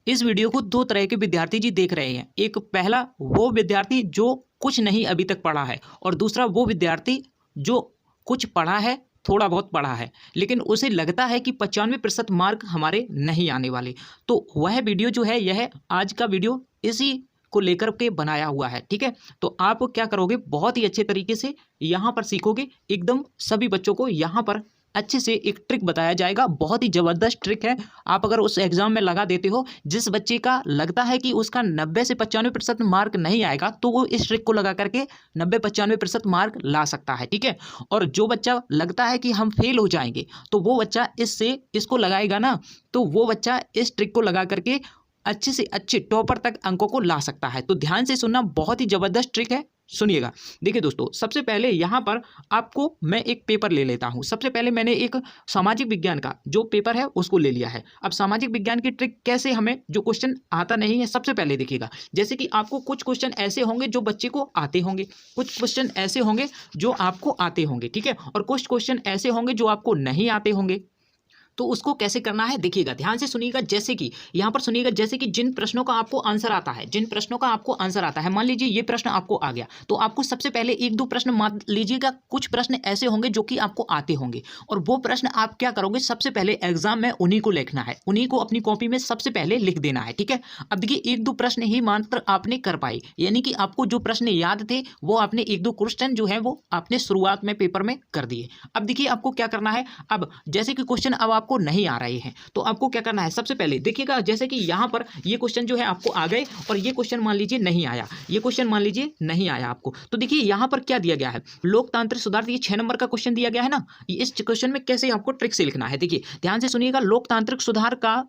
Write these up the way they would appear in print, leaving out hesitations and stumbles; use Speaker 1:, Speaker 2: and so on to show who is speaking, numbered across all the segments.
Speaker 1: इस वीडियो को दो तरह के विद्यार्थी जी देख रहे हैं। एक पहला वो विद्यार्थी जो कुछ नहीं अभी तक पढ़ा है, और दूसरा वो विद्यार्थी जो कुछ पढ़ा है, थोड़ा बहुत पढ़ा है, लेकिन उसे लगता है कि 95% मार्क हमारे नहीं आने वाले। तो वह वीडियो जो है, यह आज का वीडियो इसी को लेकर के बनाया हुआ है। ठीक है, तो आप क्या करोगे, बहुत ही अच्छे तरीके से यहाँ पर सीखोगे। एकदम सभी बच्चों को यहाँ पर अच्छे से एक ट्रिक बताया जाएगा, बहुत ही ज़बरदस्त ट्रिक है। आप अगर उस एग्ज़ाम में लगा देते हो, जिस बच्चे का लगता है कि उसका 90 से 95% मार्क नहीं आएगा, तो वो इस ट्रिक को लगा करके 90-95% मार्क ला सकता है। ठीक है, और जो बच्चा लगता है कि हम फेल हो जाएंगे, तो वो बच्चा इसको लगाएगा ना, तो वो बच्चा इस ट्रिक को लगा करके अच्छे से अच्छे टॉपर तक अंकों को ला सकता है। तो ध्यान से सुनना, बहुत ही ज़बरदस्त ट्रिक है, सुनिएगा। देखिए दोस्तों, सबसे पहले यहाँ पर आपको मैं एक पेपर ले लेता हूँ। सबसे पहले मैंने एक सामाजिक विज्ञान का जो पेपर है उसको ले लिया है। अब सामाजिक विज्ञान की ट्रिक कैसे, हमें जो क्वेश्चन आता नहीं है, सबसे पहले देखिएगा। जैसे कि आपको कुछ क्वेश्चन ऐसे होंगे जो बच्चे को आते होंगे, कुछ क्वेश्चन ऐसे होंगे जो आपको आते होंगे, ठीक है, और कुछ क्वेश्चन ऐसे होंगे जो आपको नहीं आते होंगे। तो उसको कैसे करना है, देखिएगा, ध्यान से सुनिएगा। जैसे कि यहाँ पर सुनिएगा, जैसे कि जिन प्रश्नों का आपको आंसर आता है, जिन प्रश्नों का आपको आंसर आता है, मान लीजिए ये प्रश्न आपको आ गया, तो आपको सबसे पहले एक दो प्रश्न, मान लीजिएगा कुछ प्रश्न ऐसे होंगे जो कि आपको आते होंगे, और वो प्रश्न आप क्या करोगे, सबसे पहले एग्जाम में उन्हीं को लिखना है, उन्हीं को अपनी कॉपी में सबसे पहले लिख देना है। ठीक है, अब देखिए, एक दो प्रश्न ही मात्र आपने कर पाए, यानी कि आपको जो प्रश्न याद थे वो आपने एक दो क्वेश्चन जो है वो आपने शुरुआत में पेपर में कर दिए। अब देखिए, आपको क्या करना है, अब जैसे कि क्वेश्चन अब आपको नहीं आ रहे हैं, तो आपको क्या करना है, सबसे पहले देखिएगा, जैसे कि यहाँ पर ये क्वेश्चन जो है आपको आ गए, और ये क्वेश्चन मान लीजिए नहीं आया, ये क्वेश्चन मान लीजिए नहीं आया आपको, तो देखिए यहाँ पर क्या दिया गया है, लोकतांत्रिक सुधार, ये 6 नंबर का क्वेश्चन दिया गया है ना। इस क्वेश्चन में कैसे आपको ट्रिक से लिखना है, देखिए ध्यान से सुनिएगा। लोकतांत्रिक सुधार का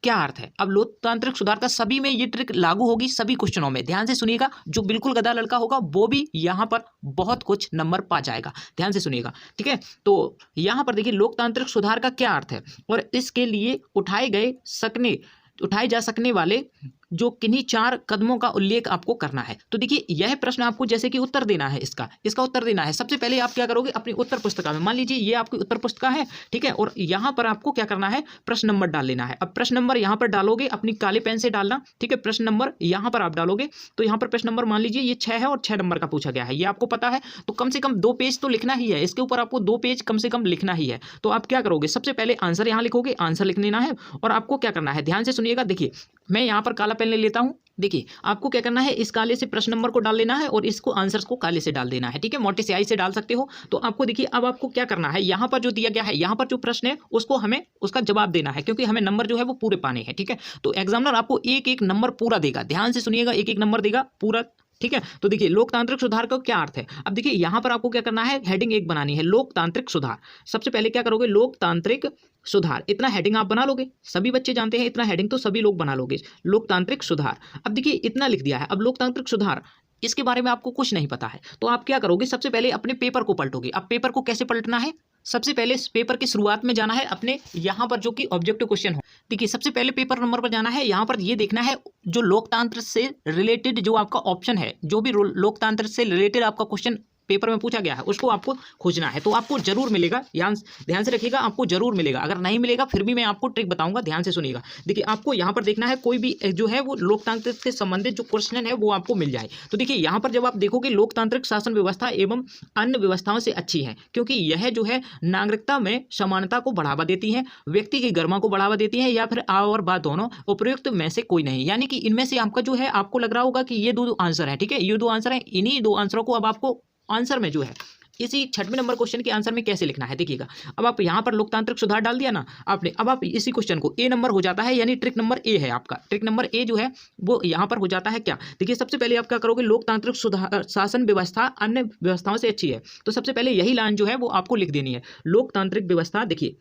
Speaker 1: क्या अर्थ है, अब लोकतांत्रिक सुधार का सभी में ये ट्रिक लागू होगी, सभी क्वेश्चनों में। ध्यान से सुनिएगा, जो बिल्कुल गधा लड़का होगा वो भी यहाँ पर बहुत कुछ नंबर पा जाएगा। ध्यान से सुनिएगा, ठीक है। तो यहाँ पर देखिए, लोकतांत्रिक सुधार का क्या अर्थ है, और इसके लिए उठाए जा सकने वाले जो किन्हीं 4 कदमों का उल्लेख आपको करना है। तो देखिए, यह प्रश्न आपको जैसे कि उत्तर देना है, इसका उत्तर देना है। सबसे पहले आप क्या करोगे, अपनी उत्तर पुस्तिका में, मान लीजिए ये आपकी उत्तर पुस्तिका है, ठीक है, और यहाँ पर आपको क्या करना है, प्रश्न नंबर डाल लेना है। अब प्रश्न नंबर यहाँ पर डालोगे, अपनी काले पेन से डालना, ठीक है। प्रश्न नंबर यहाँ पर आप डालोगे, तो यहाँ पर प्रश्न नंबर मान लीजिए ये 6 है, और 6 नंबर का पूछा गया है, ये आपको पता है, तो कम से कम 2 पेज तो लिखना ही है, इसके ऊपर आपको 2 पेज कम से कम लिखना ही है। तो आप क्या करोगे, सबसे पहले आंसर यहाँ लिखोगे, आंसर लिख लेना है, और आपको क्या करना है, ध्यान से सुनिएगा। देखिए, मैं यहाँ पर काला पेन ले लेता हूँ। देखिए, आपको क्या करना है, इस काले से प्रश्न नंबर को डाल लेना है, और इसको आंसर्स को काले से डाल देना है, ठीक है, मोटी स्याही से डाल सकते हो। तो आपको देखिए, अब आपको क्या करना है, यहाँ पर जो दिया गया है, यहाँ पर जो प्रश्न है उसको हमें उसका जवाब देना है, क्योंकि हमें नंबर जो है वो पूरे पाने हैं, ठीक है। तो एग्जामिनर आपको एक एक नंबर पूरा देगा, ध्यान से सुनिएगा, एक एक नंबर देगा पूरा, ठीक है। तो देखिए, लोकतांत्रिक सुधार का क्या अर्थ है। अब देखिए, यहाँ पर आपको क्या करना है, हेडिंग एक बनानी है, लोकतांत्रिक सुधार। सबसे पहले क्या करोगे, लोकतांत्रिक सुधार, इतना हेडिंग आप बना लोगे, सभी बच्चे जानते हैं, इतना हेडिंग तो सभी लोग बना लोगे, लोकतांत्रिक सुधार। अब देखिए, इतना लिख दिया है। अब लोकतांत्रिक सुधार, इसके बारे में आपको कुछ नहीं पता है, तो आप क्या करोगे, सबसे पहले अपने पेपर को पलटोगे। अब पेपर को कैसे पलटना है, सबसे पहले इस पेपर की शुरुआत में जाना है, अपने यहाँ पर जो कि ऑब्जेक्टिव क्वेश्चन हो, देखिए, सबसे पहले पेपर नंबर पर जाना है, यहाँ पर ये देखना है जो लोकतंत्र से रिलेटेड जो आपका ऑप्शन है, जो भी लोकतंत्र से रिलेटेड आपका क्वेश्चन पेपर में पूछा गया है, उसको आपको खोजना है। तो आपको जरूर मिलेगा, ध्यान से रखिएगा, आपको जरूर मिलेगा। अगर नहीं मिलेगा फिर भी मैं आपको ट्रिक बताऊंगा, ध्यान से सुनिएगा। देखिए, आपको यहाँ पर देखना है कोई भी जो है वो लोकतंत्र से संबंधित जो क्वेश्चन है वो आपको मिल जाए। तो देखिए, यहाँ पर जब आप देखोगे, लोकतांत्रिक शासन व्यवस्था एवं अन्य व्यवस्थाओं से अच्छी है, क्योंकि यह जो है नागरिकता में समानता को बढ़ावा देती है, व्यक्ति की गरिमा को बढ़ावा देती है, या फिर आ और बा दोनों, उपयुक्त में से कोई नहीं। यानी कि इनमें से आपका जो है, आपको लग रहा होगा कि ये 2 आंसर है, ठीक है, ये 2 आंसर है, इन्हीं 2 आंसरों को अब आपको आंसर में जो है, इसी 6वें नंबर क्वेश्चन के आंसर में कैसे लिखना है, देखिएगा। अब आप यहाँ पर लोकतांत्रिक सुधार डाल दिया ना आपने, अब आप इसी क्वेश्चन को ए नंबर हो जाता है, यानी ट्रिक नंबर ए है आपका, ट्रिक नंबर ए जो है वो यहाँ पर हो जाता है क्या। देखिए, सबसे पहले आप क्या करोगे, लोकतांत्रिक सुधार शासन व्यवस्था अन्य व्यवस्थाओं से अच्छी है, तो सबसे पहले यही लाइन जो है वो आपको लिख देनी है, लोकतांत्रिक व्यवस्था। देखिए,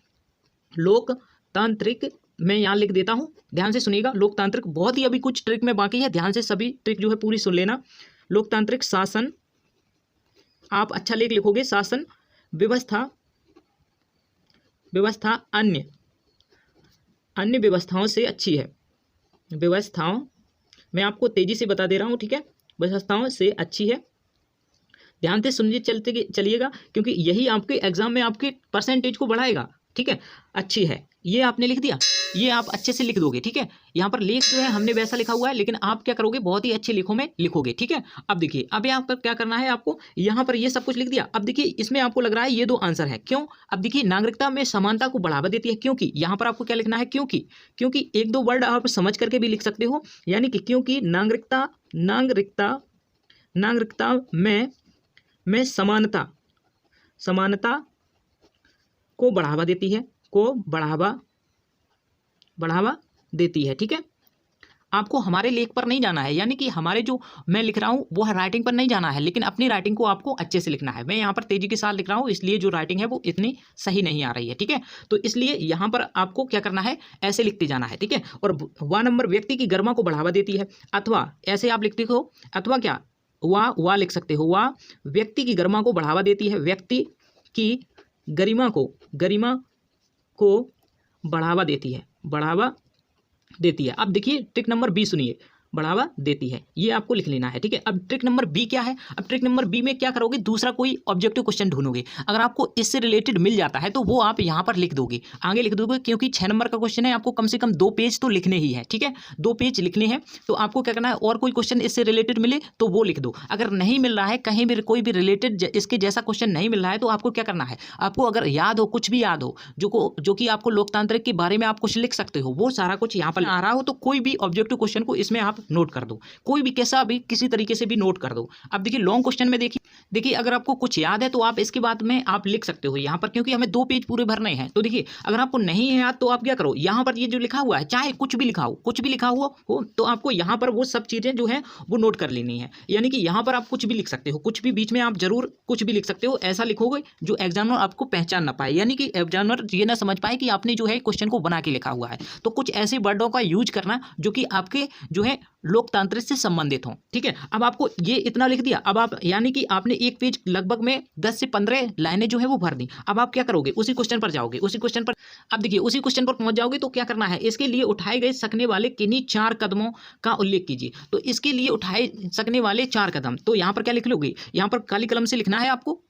Speaker 1: लोकतांत्रिक मैं यहाँ लिख देता हूँ, ध्यान से सुनिएगा। लोकतांत्रिक, बहुत ही अभी कुछ ट्रिक में बाकी है, ध्यान से सभी ट्रिक जो है पूरी सुन लेना। लोकतांत्रिक शासन, आप अच्छा लेख लिखोगे, शासन व्यवस्था अन्य व्यवस्थाओं से अच्छी है, व्यवस्थाओं, मैं आपको तेजी से बता दे रहा हूँ, ठीक है, व्यवस्थाओं से अच्छी है। ध्यान से सुनिए, चलिएगा, क्योंकि यही आपके एग्जाम में आपके परसेंटेज को बढ़ाएगा। ठीक है, अच्छी है, ये आपने लिख दिया, ये आप अच्छे से लिख दोगे। ठीक है, यहाँ पर लेख जो है हमने वैसा लिखा हुआ है, लेकिन आप क्या करोगे, बहुत ही अच्छे लेखों में लिखोगे। ठीक है, अब देखिए, अब यहाँ पर क्या करना है आपको, यहाँ पर ये सब कुछ लिख दिया। अब देखिए, इसमें आपको लग रहा है ये 2 आंसर है, क्यों? अब देखिए, नागरिकता में समानता को बढ़ावा देती है, क्योंकि यहाँ पर आपको क्या लिखना है, क्योंकि 1-2 वर्ड आप समझ करके भी लिख सकते हो, यानी कि क्योंकि नागरिकता में समानता को बढ़ावा देती है, बढ़ावा देती है। ठीक है, आपको हमारे लेख पर नहीं जाना है, यानी कि हमारे जो मैं लिख रहा हूँ वो राइटिंग पर नहीं जाना है, लेकिन अपनी राइटिंग को आपको अच्छे से लिखना है। मैं यहाँ पर तेजी के साथ लिख रहा हूँ, इसलिए जो राइटिंग है वो इतनी सही नहीं आ रही है। ठीक है, तो इसलिए यहाँ पर आपको क्या करना है, ऐसे लिखते जाना है। ठीक है, और 1 नंबर व्यक्ति की गरिमा को बढ़ावा देती है, अथवा ऐसे आप लिखते हो, अथवा क्या वाह लिख सकते हो, वाह व्यक्ति की गरिमा को बढ़ावा देती है, व्यक्ति की गरिमा को बढ़ावा देती है। अब देखिए, ट्रिक नंबर बी सुनिए, बढ़ावा देती है, ये आपको लिख लेना है। ठीक है, अब ट्रिक नंबर बी क्या है, अब ट्रिक नंबर बी में क्या करोगे, दूसरा कोई ऑब्जेक्टिव क्वेश्चन ढूंढोगे, अगर आपको इससे रिलेटेड मिल जाता है तो वो आप यहाँ पर लिख दोगे, आगे लिख दोगे, क्योंकि 6 नंबर का क्वेश्चन है, आपको कम से कम 2 पेज तो लिखने ही है। ठीक है, 2 पेज लिखने हैं, तो आपको क्या करना है, और कोई क्वेश्चन इससे रिलेटेड मिले तो वो लिख दो। अगर नहीं मिल रहा है, कहीं भी कोई भी रिलेटेड इसके जैसा क्वेश्चन नहीं मिल रहा है, तो आपको क्या करना है, आपको अगर याद हो, कुछ भी याद हो जो कि आपको लोकतांत्रिक के बारे में आप कुछ लिख सकते हो, वो सारा कुछ यहाँ पर आ रहा हो, तो कोई भी ऑब्जेक्टिव क्वेश्चन को इसमें आप नोट कर दो, कोई भी कैसा भी किसी तरीके से भी नोट कर दो। अब देखिए, लॉन्ग क्वेश्चन में देखिए अगर आपको कुछ याद है तो आप इसके बाद में आप लिख सकते हो यहाँ पर, क्योंकि हमें 2 पेज पूरे भरने हैं। तो देखिए, अगर आपको नहीं है याद तो आप क्या करो, यहाँ पर ये जो लिखा हुआ है, चाहे कुछ भी लिखा हुआ हो तो आपको यहाँ पर वो सब चीज़ें जो है वो नोट कर लेनी है। यानी कि यहाँ पर आप कुछ भी लिख सकते हो, कुछ भी बीच में आप जरूर कुछ भी लिख सकते हो, ऐसा लिखोगे जो एग्जामिनर आपको पहचान ना पाए, यानी कि एग्जामिनर ये ना समझ पाए कि आपने जो है क्वेश्चन को बना के लिखा हुआ है। तो कुछ ऐसे वर्डों का यूज करना जो कि आपके जो है लोकतांत्रिक से संबंधित हो। ठीक है, अब आपको ये इतना लिख दिया, अब आप यानी कि आपने एक पेज लगभग में 10 से 15 लाइनें जो है वो भर दी। अब आप क्या करोगे, उसी क्वेश्चन पर जाओगे, अब देखिए उसी क्वेश्चन पर पहुंच जाओगे तो क्या करना है, इसके लिए उठाए गए सकने वाले किन्हीं 4 कदमों का उल्लेख कीजिए। तो इसके लिए उठाए सकने वाले 4 कदम, तो यहाँ पर क्या लिख लोगे, यहाँ पर काली कलम से लिखना है आपको।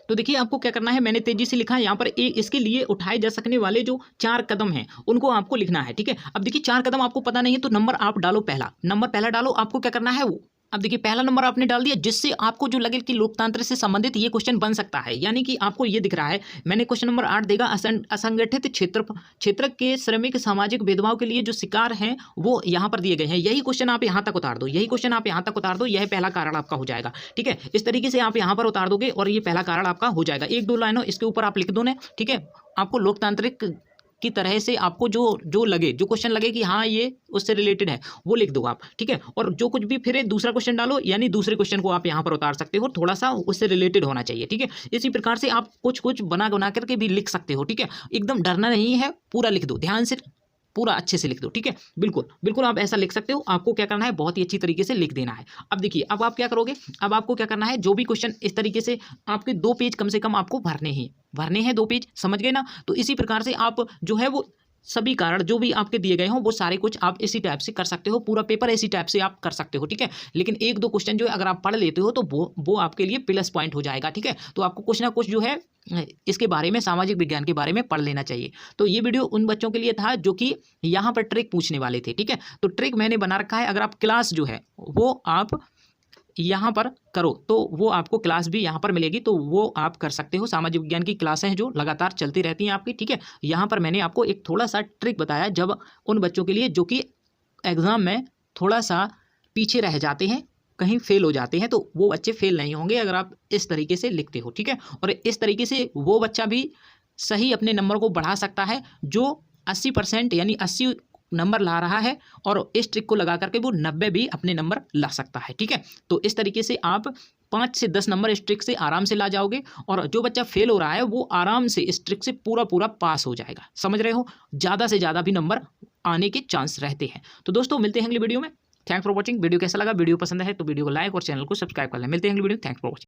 Speaker 1: तो देखिए, आपको क्या करना है, मैंने तेजी से लिखा है, यहाँ पर इसके लिए उठाए जा सकने वाले जो 4 कदम हैं उनको आपको लिखना है। ठीक है, अब देखिए 4 कदम आपको पता नहीं है तो नंबर आप डालो, नंबर पहला डालो। आपको क्या करना है वो, अब देखिए पहला नंबर आपने डाल दिया, जिससे आपको जो लगे कि लोकतंत्र से संबंधित ये क्वेश्चन बन सकता है, यानी कि आपको ये दिख रहा है, मैंने क्वेश्चन नंबर 8 देगा, असंगठित क्षेत्र के श्रमिक सामाजिक भेदभाव के लिए जो शिकार हैं वो यहाँ पर दिए गए हैं, यही क्वेश्चन आप यहाँ तक उतार दो, यह पहला कारण आपका हो जाएगा। ठीक है, इस तरीके से आप यहाँ पर उतार दोगे और ये पहला कारण आपका हो जाएगा। 1-2 लाइनों इसके ऊपर आप लिख दो ना। ठीक है, आपको लोकतांत्रिक की तरह से आपको जो लगे, जो क्वेश्चन लगे कि हाँ ये उससे रिलेटेड है, वो लिख दो आप। ठीक है, और जो कुछ भी फिर दूसरा क्वेश्चन डालो, यानी दूसरे क्वेश्चन को आप यहाँ पर उतार सकते हो, थोड़ा सा उससे रिलेटेड होना चाहिए। ठीक है, इसी प्रकार से आप कुछ बना करके भी लिख सकते हो। ठीक है, एकदम डरना नहीं है, पूरा लिख दो, ध्यान से पूरा अच्छे से लिख दो। ठीक है, बिल्कुल आप ऐसा लिख सकते हो। आपको क्या करना है, बहुत ही अच्छी तरीके से लिख देना है। अब देखिए, अब आप क्या करोगे, अब आपको क्या करना है, जो भी क्वेश्चन इस तरीके से आपके 2 पेज कम से कम आपको भरने हैं 2 पेज, समझ गए ना। तो इसी प्रकार से आप जो है वो सभी कारण जो भी आपके दिए गए हों वो सारे कुछ आप इसी टाइप से कर सकते हो, पूरा पेपर इसी टाइप से आप कर सकते हो। ठीक है, लेकिन 1-2 क्वेश्चन जो है अगर आप पढ़ लेते हो तो वो आपके लिए प्लस पॉइंट हो जाएगा। ठीक है, तो आपको कुछ ना कुछ जो है इसके बारे में, सामाजिक विज्ञान के बारे में पढ़ लेना चाहिए। तो ये वीडियो उन बच्चों के लिए था जो कि यहाँ पर ट्रिक पूछने वाले थे। ठीक है, तो ट्रिक मैंने बना रखा है, अगर आप क्लास जो है वो आप यहाँ पर करो तो वो आपको क्लास भी यहाँ पर मिलेगी, तो वो आप कर सकते हो। सामाजिक विज्ञान की क्लासें हैं जो लगातार चलती रहती हैं आपकी। ठीक है, यहाँ पर मैंने आपको एक थोड़ा सा ट्रिक बताया, जब उन बच्चों के लिए जो कि एग्ज़ाम में थोड़ा सा पीछे रह जाते हैं, कहीं फेल हो जाते हैं, तो वो बच्चे फेल नहीं होंगे अगर आप इस तरीके से लिखते हो। ठीक है, और इस तरीके से वो बच्चा भी सही अपने नंबर को बढ़ा सकता है जो 80% यानी 80 नंबर ला रहा है, और इस ट्रिक को लगा करके वो 90 भी अपने नंबर ला सकता है। ठीक है, तो इस तरीके से आप 5 से 10 नंबर इस ट्रिक से आराम से ला जाओगे, और जो बच्चा फेल हो रहा है वो आराम से इस ट्रिक से पूरा पास हो जाएगा। समझ रहे हो, ज़्यादा से ज़्यादा भी नंबर आने के चांस रहते हैं। तो दोस्तों मिलते हैं अगली वीडियो में। Thanks for watching. वीडियो कैसा लगा, वीडियो पसंद है तो वीडियो को लाइक और चैनल को सब्सक्राइब कर लें। मिलते हैं अगली वीडियो। Thanks for watching.